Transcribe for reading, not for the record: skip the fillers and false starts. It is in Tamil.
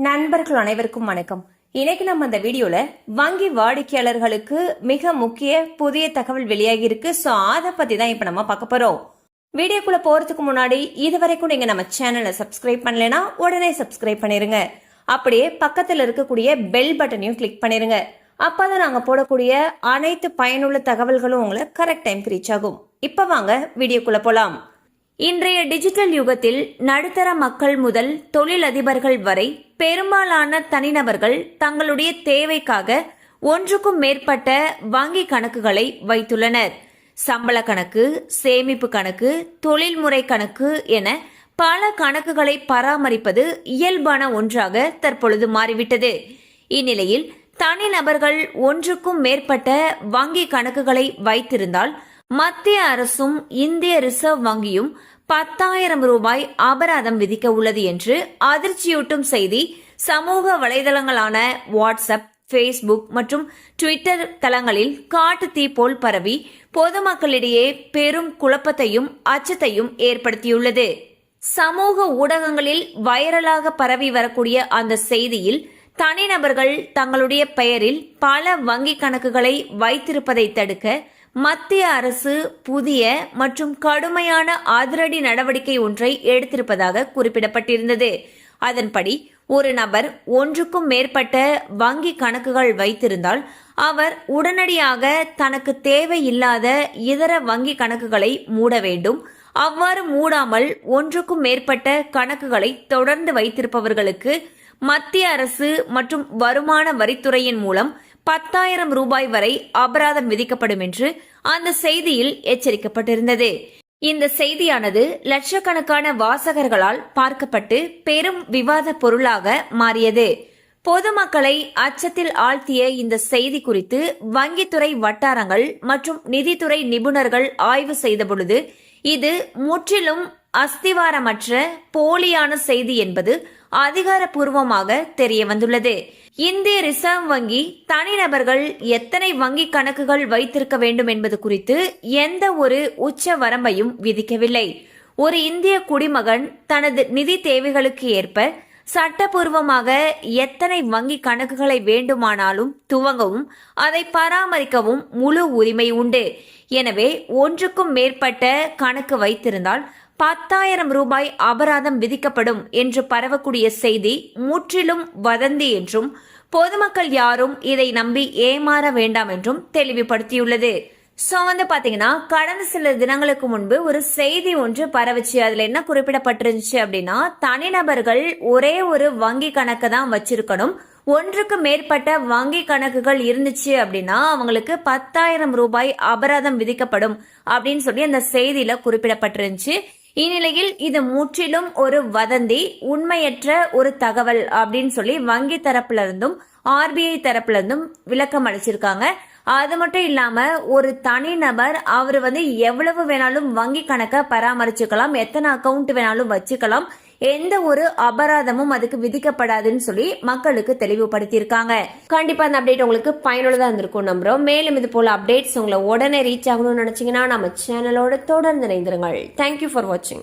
நண்பர்கள் அனைவருக்கும் வணக்கம். இன்னைக்கு நம்ம இந்த வீடியோல வங்கி வாடிக்கையாளர்களுக்கு மிக முக்கிய புதிய தகவல் வெளியாகி இருக்கு. சோ அதை பத்தி தான் இப்ப நம்ம பார்க்க போறோம். வீடியோக்குள்ள போறதுக்கு முன்னாடி இதுவரைக்கும் நீங்க நம்ம சேனலை சப்ஸ்கிரைப் பண்ணலனா உடனே சப்ஸ்கிரைப் பண்ணிருங்க. அப்படியே பக்கத்துல இருக்கக்கூடிய பெல் பட்டனையும் கிளிக் பண்ணிருங்க. அப்பதான் நாங்க போடக்கூடிய அனைத்து பயனுள்ள தகவல்களும் உங்களை கரெக்ட் டைம்க்கு ரீச் ஆகும். இப்ப வாங்க வீடியோக்குள்ள போலாம். இன்றைய டிஜிட்டல் யுகத்தில் நடுத்தர மக்கள் முதல் தொழிலதிபர்கள் வரை பெரும்பாலான தனிநபர்கள் தங்களுடைய தேவைக்காக ஒன்றுக்கும் மேற்பட்ட வங்கி கணக்குகளை வைத்துள்ளனர். சம்பள கணக்கு, சேமிப்பு கணக்கு, தொழில்முறை கணக்கு என பல கணக்குகளை பராமரிப்பது இயல்பான ஒன்றாக தற்பொழுது மாறிவிட்டது. இந்நிலையில் தனிநபர்கள் ஒன்றுக்கும் மேற்பட்ட வங்கி கணக்குகளை வைத்திருந்தால் மத்திய அரசும் இந்திய ரிசர்வ் வங்கியும் 10,000 ரூபாய் அபராதம் விதிக்க உள்ளது என்று அதிர்ச்சியூட்டும் செய்தி சமூக வலைதளங்களான வாட்ஸ்அப், ஃபேஸ்புக் மற்றும் ட்விட்டர் தளங்களில் காட்டு தீ போல் பரவி பொதுமக்களிடையே பெரும் குழப்பத்தையும் அச்சத்தையும் ஏற்படுத்தியுள்ளது. சமூக ஊடகங்களில் வைரலாக பரவி வரக்கூடிய அந்த செய்தியில் தனிநபர்கள் தங்களுடைய பெயரில் பல வங்கி கணக்குகளை வைத்திருப்பதை தடுக்க மத்திய அரசு புதிய மற்றும் கடுமையான அதிரடி நடவடிக்கை ஒன்றை எடுத்திருப்பதாக குறிப்பிடப்பட்டிருந்தது. அதன்படி ஒரு நபர் ஒன்றுக்கும் மேற்பட்ட வங்கி கணக்குகள் வைத்திருந்தால் அவர் உடனடியாக தனக்கு தேவையில்லாத இதர வங்கி கணக்குகளை மூட வேண்டும். அவ்வாறு மூடாமல் ஒன்றுக்கும் மேற்பட்ட கணக்குகளை தொடர்ந்து வைத்திருப்பவர்களுக்கு மத்திய அரசு மற்றும் வருமான வரித்துறையின் மூலம் 10,000 ரூபாய் வரை அபராதம் விதிக்கப்படும் என்று அந்த செய்தியில் எச்சரிக்கப்பட்டிருந்தது. இந்த செய்தியானது லட்சக்கணக்கான வாசகர்களால் பார்க்கப்பட்டு பெரும் விவாத பொருளாக மாறியது. பொதுமக்களை அச்சத்தில் ஆழ்த்திய இந்த செய்தி குறித்து வங்கித்துறை வட்டாரங்கள் மற்றும் நிதித்துறை நிபுணர்கள் ஆய்வு செய்தபொழுது இது முற்றிலும் அஸ்திவாரமற்ற போலியான செய்தி என்பது அதிகாரப்பூர்வமாக தெரிய வந்துள்ளது. இந்திய ரிசர்வ் வங்கி தனிநபர்கள் எத்தனை வங்கி கணக்குகள் வைத்திருக்க வேண்டும் என்பது குறித்து எந்த ஒரு உச்ச வரம்பையும் விதிக்கவில்லை. ஒரு இந்திய குடிமகன் தனது நிதி தேவைகளுக்கு ஏற்ப சட்டப்பூர்வமாக எத்தனை வங்கி கணக்குகளை வேண்டுமானாலும் துவங்கவும் அதை பராமரிக்கவும் முழு உரிமை உண்டு. எனவே ஒன்றுக்கும் மேற்பட்ட கணக்கு வைத்திருந்தால் 10,000 ரூபாய் அபராதம் விதிக்கப்படும் என்று பரவக்கூடிய செய்தி முற்றிலும் வதந்தி என்றும் பொதுமக்கள் யாரும் இதை நம்பி ஏமாற வேண்டாம் என்றும் தெளிவுபடுத்தியுள்ளது. சோ பாத்தீங்கன்னா கடந்த சில தினங்களுக்கு முன்பு ஒரு செய்தி ஒன்று பரவுச்சு. அதுல என்ன குறிப்பிடப்பட்டிருந்துச்சு அப்படின்னா, தனிநபர்கள் ஒரே ஒரு வங்கி கணக்கு தான் வச்சிருக்கணும். ஒன்றுக்கு மேற்பட்ட வங்கி கணக்குகள் இருந்துச்சு அப்படின்னா அவங்களுக்கு 10,000 ரூபாய் அபராதம் விதிக்கப்படும் அப்படின்னு சொல்லி அந்த செய்தியில குறிப்பிடப்பட்டிருந்துச்சு. இந்நிலையில் இது முற்றிலும் ஒரு வதந்தி, உண்மையற்ற ஒரு தகவல் அப்படின்னு சொல்லி வங்கி தரப்புல இருந்தும் ஆர்பிஐ தரப்புல இருந்தும் விளக்கம் அளிச்சிருக்காங்க. அது மட்டும் இல்லாம ஒரு தனிநபர் அவர் எவ்வளவு வேணாலும் வங்கி கணக்கை பராமரிச்சுக்கலாம், எத்தனை அக்கவுண்ட் வேணாலும் வச்சுக்கலாம், எந்த ஒரு அபராதமும் அதுக்கு விதிக்கப்படாதுன்னு சொல்லி மக்களுக்கு தெளிவுபடுத்தியிருக்காங்க. கண்டிப்பா அந்த அப்டேட் உங்களுக்கு பயனுள்ளதா இருந்திருக்கும் நம்புறோம். மேலும் இது போல அப்டேட்ஸ் உங்களை உடனே ரீச் ஆகணும்னு நினைச்சீங்கன்னா நம்ம சேனலோட தொடர்ந்து இணைந்திருங்கள். தேங்க்யூ ஃபார் வாட்சிங்.